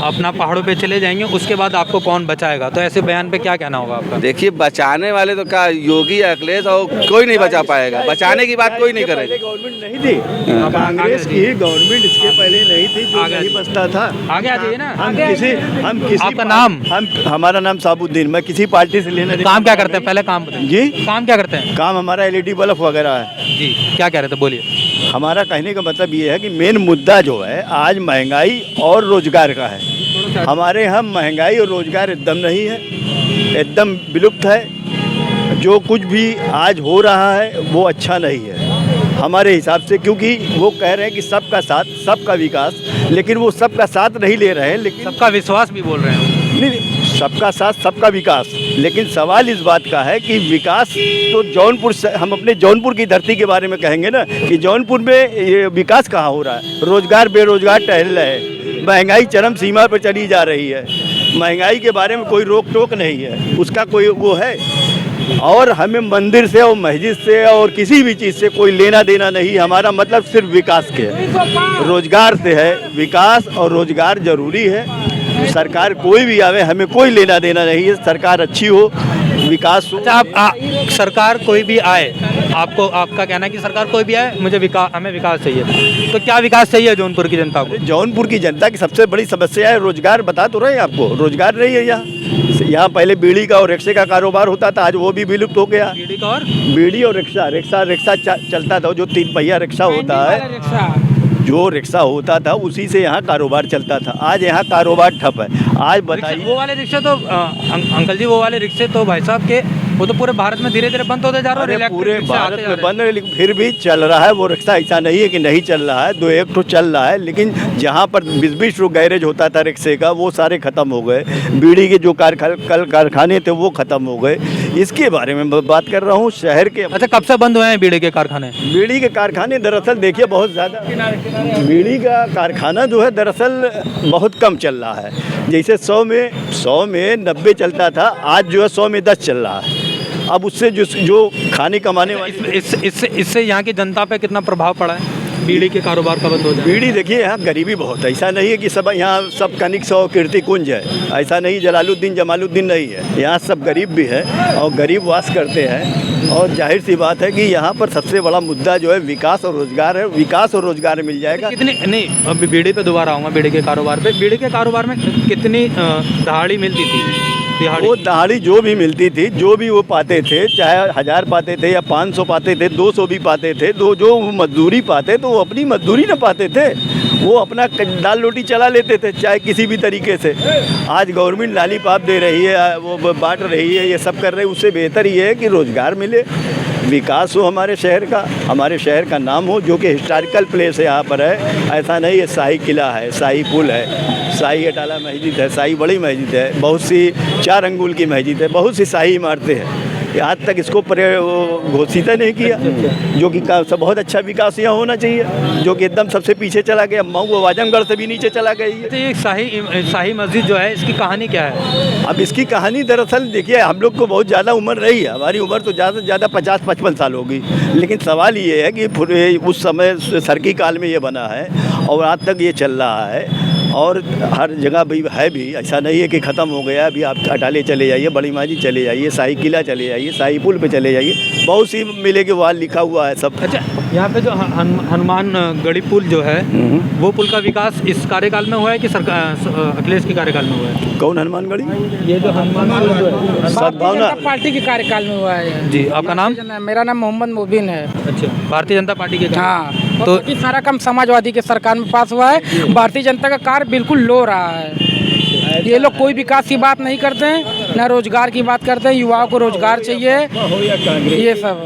अपना पहाड़ों पे चले जाएंगे, उसके बाद आपको कौन बचाएगा। तो ऐसे बयान पे क्या कहना होगा आपका? देखिए, बचाने वाले तो क्या योगी, अखिलेश और कोई नहीं बचा पाएगा। बचाने की बात कोई नहीं करेगा। गवर्नमेंट नहीं थी, कांग्रेस की गवर्नमेंट इसके पहले नहीं थी, जो नहीं बचता था। आगे आ जाइए ना। हम किसी आपका नाम? हमारा नाम साबुद्दीन। मैं किसी पार्टी से लेना। काम क्या करते हैं? पहले काम बताइए। जी, काम क्या करते हैं? काम हमारा LED बल्ब वगैरह है। जी, क्या कह रहे थे, बोलिए। हमारा कहने का मतलब ये है कि मेन मुद्दा जो है आज महंगाई और रोजगार का है। हमारे यहाँ महंगाई और रोजगार एकदम नहीं है, एकदम विलुप्त है। जो कुछ भी आज हो रहा है वो अच्छा नहीं है हमारे हिसाब से, क्योंकि वो कह रहे हैं कि सबका साथ सबका विकास, लेकिन वो सबका साथ नहीं ले रहे हैं, लेकिन सबका विश्वास भी बोल रहे हैं। नहीं, सबका साथ सबका विकास, लेकिन सवाल इस बात का है कि विकास तो जौनपुर से, हम अपने जौनपुर की धरती के बारे में कहेंगे ना कि जौनपुर में ये विकास कहाँ हो रहा है। रोजगार बेरोजगार टहल रहे हैं, महंगाई चरम सीमा पर चली जा रही है। महंगाई के बारे में कोई रोक टोक नहीं है, उसका कोई वो है। और हमें मंदिर से और मस्जिद से और किसी भी चीज़ से कोई लेना देना नहीं। हमारा मतलब सिर्फ विकास के है, रोजगार से है। विकास और रोजगार जरूरी है। सरकार कोई भी आवे, हमें कोई लेना देना नहीं है। सरकार अच्छी हो, विकास हो। अच्छा, सरकार कोई भी आए, आपको आपका कहना है कि सरकार कोई भी आए, मुझे विकास, हमें विकास चाहिए। तो क्या विकास चाहिए जौनपुर की जनता को? जौनपुर की जनता की सबसे बड़ी समस्या है रोजगार। बता तो रहे हैं आपको, रोजगार नहीं है यहाँ पहले बीड़ी का और रिक्शे का कारोबार होता था, आज वो भी विलुप्त हो गया। बीड़ी और रिक्शा चलता था, जो 3 पहिया रिक्शा होता है, जो रिक्शा होता था उसी से यहाँ कारोबार चलता था। आज यहाँ कारोबार ठप है। आज बताइए। वो वाले रिक्शे तो अंकल जी, वो वाले रिक्शे तो भाई साहब के वो तो पूरे भारत में धीरे धीरे बंद होते जा रहे हैं। पूरे भारत में बंद है, लेकिन फिर भी चल रहा है वो रिक्शा। ऐसा नहीं है कि नहीं चल रहा है, 2-1 तो चल रहा है, लेकिन जहाँ पर 20-20 गैरेज होता था रिक्शे का, वो सारे ख़त्म हो गए। बीड़ी के जो कारखाने थे वो ख़त्म हो गए। इसके बारे में बात कर रहा हूँ शहर के। अच्छा, कब से बंद हुए हैं बीड़ी के कारखाने? बीड़ी के कारखाने दरअसल देखिए बहुत ज़्यादा, बीड़ी का कारखाना जो है दरअसल बहुत कम चल रहा है। जैसे 100 में 90 चलता था, आज जो है 100 में 10 चल रहा है। अब उससे जो खाने कमाने वाले, इससे यहाँ की जनता पे कितना प्रभाव पड़ा है बीड़ी के कारोबार का बंद हो जाए? बीड़ी देखिए यहाँ गरीबी बहुत है। ऐसा नहीं है कि सब यहाँ सब कनिक सौ कीर्ति कुंज है, ऐसा नहीं जलालुद्दीन जमालुद्दीन नहीं है। यहाँ सब गरीब भी है और गरीब वास करते हैं। और जाहिर सी बात है कि यहाँ पर सबसे बड़ा मुद्दा जो है विकास और रोजगार है। विकास और रोजगार मिल जाएगा। कितनी नहीं, अब बीड़ी पे दोबारा आऊँगा, बीड़ी के कारोबार पे। बीड़ी के कारोबार में कितनी दहाड़ी मिलती थी? वो दहाड़ी जो भी मिलती थी, जो भी वो पाते थे, चाहे 1000 पाते थे या 500 पाते थे, 200 भी पाते थे, जो मजदूरी पाते तो वो अपनी मजदूरी न पाते थे, वो अपना दाल रोटी चला लेते थे चाहे किसी भी तरीके से। आज गवर्नमेंट लॉलीपॉप दे रही है, वो बांट रही है, ये सब कर रही है। उससे बेहतर ये है कि रोज़गार मिले, विकास हो हमारे शहर का नाम हो, जो कि हिस्टोरिकल प्लेस है यहाँ पर है। ऐसा नहीं है शाही किला है, शाही पुल है, शाही अटाला मस्जिद है, शाही बड़ी मस्जिद है, बहुत सी 4 अंगुल की मस्जिद है, बहुत सी शाही इमारतें हैं। आज तक इसको घोषित नहीं किया, जो कि बहुत अच्छा विकास यहाँ होना चाहिए, जो कि एकदम सबसे पीछे चला गया। मऊ आजमगढ़ से भी नीचे चला गई है। तो ये शाही मस्जिद जो है, इसकी कहानी क्या है? अब इसकी कहानी दरअसल देखिए, हम लोग को बहुत ज़्यादा उम्र रही है, हमारी उम्र तो ज़्यादा से ज़्यादा 50-55 साल होगी, लेकिन सवाल ये है कि उस समय सरकी काल में ये बना है और आज तक ये चल रहा है। और हर जगह भी है भी, ऐसा नहीं है कि ख़त्म हो गया। अभी आप अटाले चले जाइए, बड़ी मस्जिद चले जाइए, शाही किला चले जाइए, शाही पुल पे चले जाइए, बहुत सी मिलेगी, वहाँ लिखा हुआ है सब। अच्छा, यहाँ पे जो हनुमान गढ़ी पुल जो है, वो पुल का विकास इस कार्यकाल में हुआ है कि अखिलेश के कार्यकाल में हुआ है? कौन हनुमान गढ़ी? ये जो हनुमान पुल जो है सद्भावना पार्टी के कार्यकाल में हुआ है जी। आपका नाम? मेरा नाम मोहम्मद मुबीन है। अच्छा, भारतीय जनता पार्टी के? हाँ, तो सारा काम समाजवादी के सरकार में पास हुआ है। भारतीय जनता का कार्य बिल्कुल लो रहा है। ये लोग कोई विकास की बात नहीं करते हैं, ना रोजगार की बात करते हैं। युवाओं को रोजगार चाहिए, ये सब।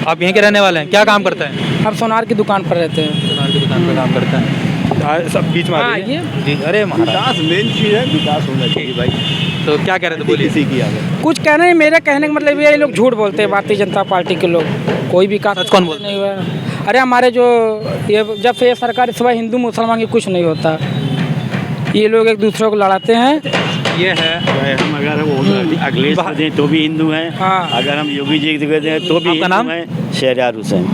आप यहीं के रहने वाले हैं? क्या काम करते हैं? हम सोनार की दुकान पर रहते हैं। सोनार की दुकान पर काम करते हैं। सब बीच में आ ये जी। अरे विकास मेन चीज़ है, विकास होना चाहिए भाई। तो क्या कह रहे थे, बोलिए। किसी की कुछ कहना नहीं, मेरे कहने का मतलब ये लोग झूठ बोलते हैं। भारतीय जनता पार्टी के लोग कोई विकास कौन बोलते नहीं हुआ। अरे हमारे जो ये जब से ये सरकार इस बार हिंदू मुसलमान की कुछ नहीं होता, ये लोग एक दूसरे को लड़ाते हैं। ये है, हम अगर वो अखिलेश को दें तो भी हिंदू हैं। हाँ। अगर हम योगी जी को दें तो भी आपका नाम? शहरयार हुसैन।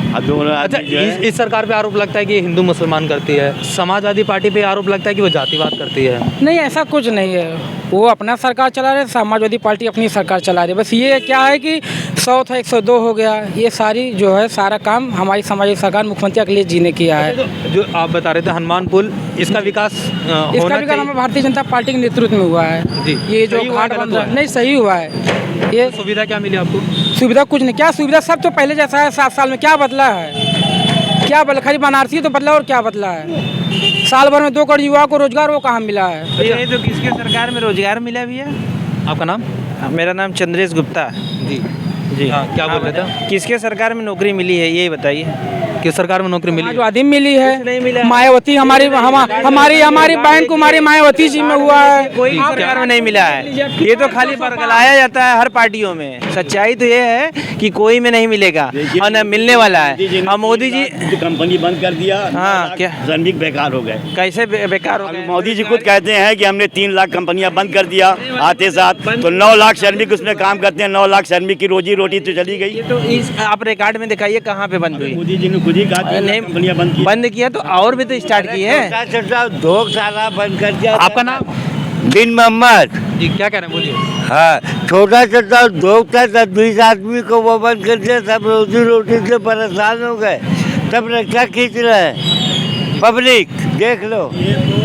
अब दोनों अच्छा, इस सरकार पे आरोप लगता है कि हिंदू मुसलमान करती है, समाजवादी पार्टी पे आरोप लगता है कि वो जातिवाद करती है। नहीं, ऐसा कुछ नहीं है। वो अपना सरकार चला रहे, समाजवादी पार्टी अपनी सरकार चला रही है। बस ये क्या है कि 100 था 102 हो गया। ये सारी जो है सारा काम हमारी समाजवादी सरकार मुख्यमंत्री अखिलेश जी ने किया है। जो आप बता रहे थे हनुमान पुल, इसका विकास इसका विकास हमारे भारतीय जनता पार्टी के नेतृत्व में हुआ है जी। ये जो घाट बन रहा है, नहीं सही हुआ है। ये सुविधा क्या मिली आपको? सुविधा कुछ नहीं। क्या सुविधा, सब तो पहले जैसा है। 7 साल में क्या बदला है? क्या बदला? खाली बनारसी तो बदला, और क्या बदला है? साल भर में 2 करोड़ युवाओं को रोजगार, वो कहाँ मिला है? ये तो किसके सरकार में रोजगार मिला भी है? आपका नाम? मेरा नाम चंद्रेश गुप्ता जी। जी। हाँ, क्या बोल रहे थे? किसके सरकार में नौकरी मिली है, ये बताइए। किस सरकार में नौकरी मिली? जो आदिम मिली है, नहीं मिला। मायावती हमारी बहन कुमारी मायावती जी में हुआ है। कोई सरकार में नहीं मिला है। ये तो खाली बरगलाया जाता है हर पार्टियों में। सच्चाई तो ये है कि कोई में नहीं मिलेगा और न मिलने वाला है। और मोदी जी कंपनी बंद कर दिया। हाँ, क्या श्रमिक बेकार हो गए? कैसे बेकार हो गए? मोदी जी खुद कहते हैं कि हमने 3 लाख कंपनियां बंद कर दिया आते साथ, तो 9 लाख श्रमिक उसमें काम करते हैं। 9 लाख श्रमिक की रोजी रोटी तो चली गई। तो आप रिकॉर्ड में दिखाइए कहाँ पे बंद हुई। मोदी जी ने खुद ही कहा नहीं, कंपनियां बंद किया तो और भी तो स्टार्ट किए हैं। 2 साल बंद कर दिया। आपका नाम? बिन मोहम्मद जी। क्या कह रहे हैं, बोलिए। हाँ, छोटा छोटा उद्योग था, 20 आदमी को वो बंद कर दिया। सब रोजी रोटी से परेशान हो गए, सब रक्षा खींच रहे हैं। पब्लिक देख लो,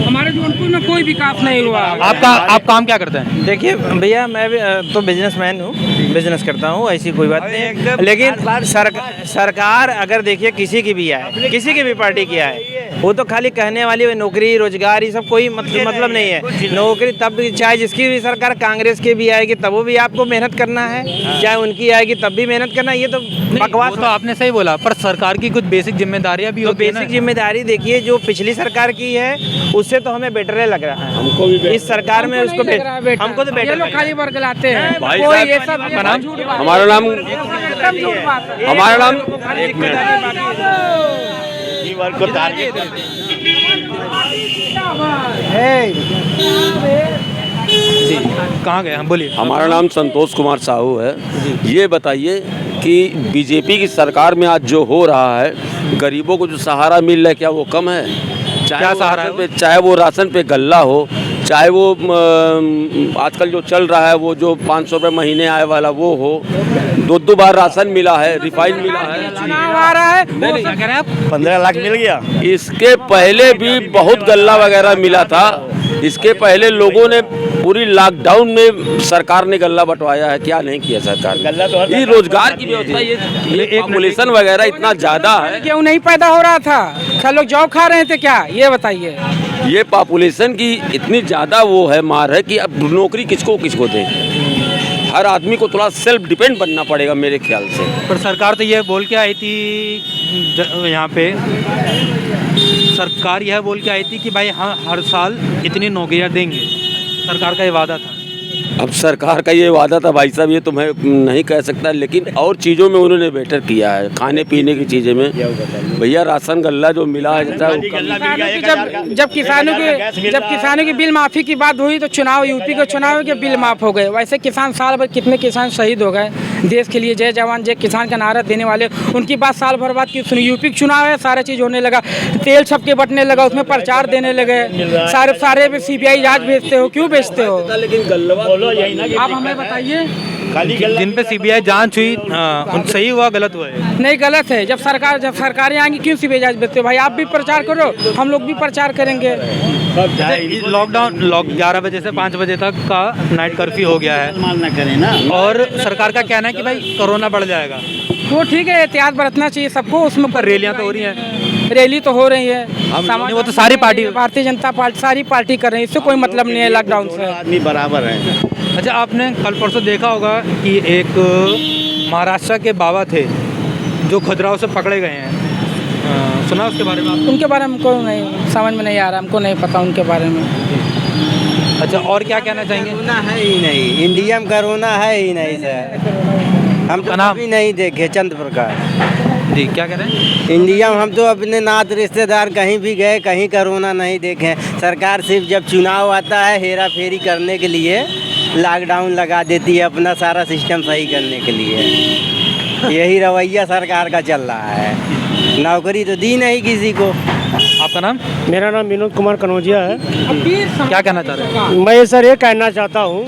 हमारे जौनपुर में कोई विकास नहीं हुआ। आप काम क्या करते हैं? देखिए भैया, मैं भी तो बिजनेसमैन हूँ। बिजनेस करता हूँ, ऐसी कोई बात नहीं है। लेकिन सरकार अगर देखिए किसी की भी आए, किसी की भी पार्टी की आए, वो तो खाली कहने वाली नौकरी रोजगार ये सब कोई मतलब नहीं है। नौकरी तब चाहे जिसकी भी सरकार, कांग्रेस की भी आएगी तब वो भी आपको मेहनत करना है, चाहे उनकी आएगी तब भी मेहनत करना है। ये तो बकवास। तो आपने सही बोला, पर सरकार की कुछ बेसिक जिम्मेदारियां भी होती है ना। बेसिक जिम्मेदारी देखिए जो पिछली सरकार की है उससे तो हमें बेटर लग रहा है। हमको भी इस सरकार में उसको हमको तो बेटर खाली बरगलाते हैं। हमारा नाम को टारगेट जी, कहाँ गए हम, बोलिए। हमारा नाम संतोष कुमार साहू है। ये बताइए कि बीजेपी की सरकार में आज जो हो रहा है, गरीबों को जो सहारा मिल रहा है, क्या वो कम है? क्या सहारा है? चाहे वो राशन पे गल्ला हो, चाहे वो आजकल जो चल रहा है वो जो 500 रुपये महीने आए वाला वो हो, 2 बार राशन मिला है, रिफाइंड मिला है। आ रहा है, नहीं, क्या कह रहे हैं आप? 15 लाख मिल गया। इसके पहले भी बहुत गल्ला वगैरह मिला था। इसके पहले लोगों ने पूरी लॉकडाउन में सरकार ने गल्ला बंटवाया है, क्या नहीं किया सरकार? गल्ला तो ये रोजगार की व्यवस्था, ये पॉपुलेशन वगैरह इतना ज्यादा है। क्यों नहीं पैदा हो रहा था? क्या लोग जॉब खा रहे थे क्या? ये बताइए। ये पॉपुलेशन की इतनी ज़्यादा वो है, मार है कि अब नौकरी किसको दें। हर आदमी को थोड़ा सेल्फ डिपेंड बनना पड़ेगा मेरे ख्याल से। पर सरकार तो ये बोल के आई थी यहाँ पे, सरकार यह बोल के आई थी कि भाई हाँ हर साल इतनी नौकरियाँ देंगे, सरकार का ये वादा था। अब सरकार का ये वादा था भाई साहब, ये तो मैं नहीं कह सकता, लेकिन और चीज़ों में उन्होंने बेटर किया है। खाने पीने की चीज़ें में भैया राशन गल्ला जो मिला है, जब किसानों की बिल माफ़ी की बात हुई तो चुनाव, यूपी के चुनाव के बिल माफ़ हो गए। वैसे किसान साल भर कितने किसान शहीद हो गए देश के लिए, जय जवान जय किसान का नारा देने वाले, उनकी बात साल भर बाद की सुनी। यूपी के चुनाव है, सारा चीज़ होने लगा, तेल सबके बटने लगा, उसमें प्रचार देने लगे, सारे पे CBI जाँच भेजते हो, क्यों भेजते हो? आप हमें बताइए, जिन पे CBI जांच हुई उन सही हुआ गलत हुआ है? नहीं, गलत है। जब सरकारें आएंगी क्यों CBI जांच भेजते हो? भाई आप भी प्रचार करो, हम लोग भी प्रचार करेंगे। लॉकडाउन 11 बजे से 5 बजे तक का नाइट कर्फ्यू हो गया है, और सरकार का कहना है कि भाई कोरोना बढ़ जाएगा। वो ठीक है, एहतियात बरतना चाहिए सबको। उसमें पर रैलियाँ तो हो रही हैं। रैली तो हो रही है, वो तो सारी पार्टी, भारतीय जनता पार्टी सारी पार्टी कर रही है, इससे कोई मतलब नहीं है लॉकडाउन से। आदमी बराबर है। अच्छा, आपने कल परसों देखा होगा कि एक महाराष्ट्र के बाबा थे जो खजुराहो से पकड़े गए हैं, सुना उसके बारे में? उनके बारे में हमको नहीं समझ में नहीं आ रहा, हमको नहीं पता उनके बारे में। अच्छा, और क्या कहना चाहेंगे? कोरोना है ही नहीं, इंडिया में कोरोना है ही नहीं सर। हम तो कभी नहीं देखे चंद्र प्रकाश जी। क्या कह रहे हैं? इंडिया में हम तो अपने नात रिश्तेदार कहीं भी गए, कहीं कोरोना नहीं देखे। सरकार सिर्फ जब चुनाव आता है हेरा फेरी करने के लिए लॉकडाउन लगा देती है, अपना सारा सिस्टम सही करने के लिए। यही रवैया सरकार का चल रहा है। नौकरी तो दी नहीं किसी को। आपका नाम? मेरा नाम विनोद कुमार कनौजिया है। क्या कहना चाह रहे हैं? मैं सर ये कहना चाहता हूँ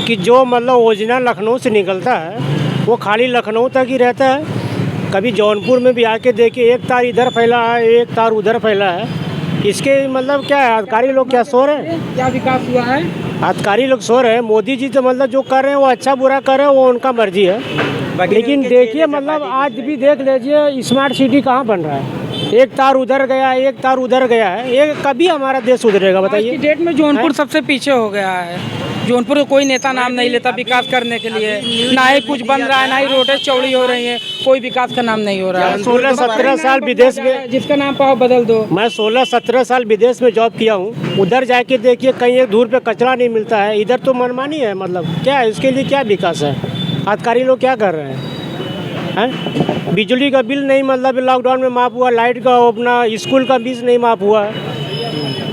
कि जो मतलब योजना लखनऊ से निकलता है वो खाली लखनऊ तक ही रहता है। कभी जौनपुर में भी आके देखिए, एक तार इधर फैला है, एक तार उधर फैला है। इसके मतलब क्या है, अधिकारी लोग क्या सो रहे हैं? क्या विकास हुआ है? अधिकारी लोग सो रहे हैं। मोदी जी तो मतलब जो कर रहे हैं वो अच्छा बुरा कर रहे हैं, वो उनका मर्जी है। लेकिन देखिए मतलब आज भी देख लीजिए स्मार्ट सिटी कहाँ बन रहा है। एक तार उधर गया है, एक तार उधर गया है। ये कभी हमारा देश सुधरेगा बताइए? आज की डेट में जौनपुर सबसे पीछे हो गया है। जौनपुर को कोई नेता नाम नहीं लेता विकास करने के लिए। ना ही कुछ बन रहा है, ना ही रोडें चौड़ी हो रही हैं, कोई विकास का नाम नहीं हो रहा है। 16-17 साल विदेश में, जिसका नाम पाओ बदल दो। मैं 16-17 साल विदेश में जॉब किया हूँ। उधर जाके देखिए कहीं एक दूर पे कचरा नहीं मिलता है। इधर तो मनमानी है। मतलब क्या है, इसके लिए क्या विकास है? अधिकारी लोग क्या कर रहे हैं? बिजली का बिल नहीं मतलब लॉकडाउन में माफ़ हुआ, लाइट का अपना स्कूल का फीस नहीं माफ़ हुआ।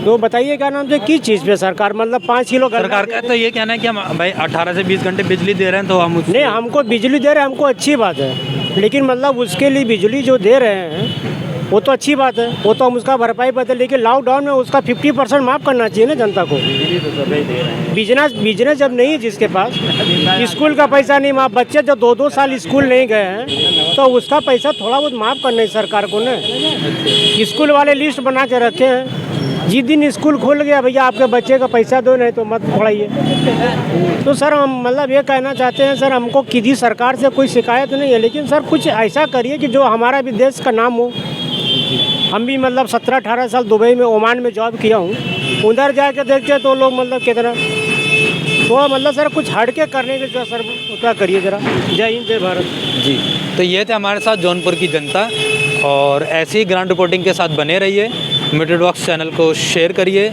तो बताइए क्या नाम से किस चीज़ पे सरकार मतलब 5 किलो सरकार का तो ये कहना है कि हम भाई 18 से 20 घंटे बिजली दे रहे हैं, तो हम नहीं, हमको बिजली दे रहे हैं, हमको अच्छी बात है। लेकिन मतलब उसके लिए बिजली जो दे रहे हैं वो तो अच्छी बात है, वो तो हम उसका भरपाई पाते। लेकिन लॉकडाउन में उसका 50% माफ़ करना चाहिए ना जनता को। बिजनेस जब नहीं है जिसके पास, स्कूल का पैसा नहीं माफ़, बच्चे जब 2-2 साल स्कूल नहीं गए हैं तो उसका पैसा थोड़ा बहुत माफ़ करना है सरकार को ना। स्कूल वाले लिस्ट बना के रखे हैं, जिस दिन स्कूल खुल गया भैया आपके बच्चे का पैसा दो नहीं तो मत पढ़ाइए। तो सर हम मतलब ये कहना चाहते हैं सर, हमको किसी सरकार से कोई शिकायत नहीं है, लेकिन सर कुछ ऐसा करिए कि जो हमारा भी देश का नाम हो। हम भी मतलब 17-18 साल दुबई में, ओमान में जॉब किया हूँ। उधर जाके देखते तो लोग मतलब कितना थोड़ा मतलब सर कुछ हट के करने के जो सर उतना करिए ज़रा। जय हिंद जय भारत जी। तो ये थे हमारे साथ जौनपुर की जनता, और ऐसी ही ग्राउंड रिपोर्टिंग के साथ बने रहिए। मीटेड वॉक्स चैनल को शेयर करिए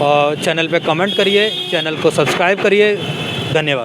और चैनल पे कमेंट करिए, चैनल को सब्सक्राइब करिए। धन्यवाद।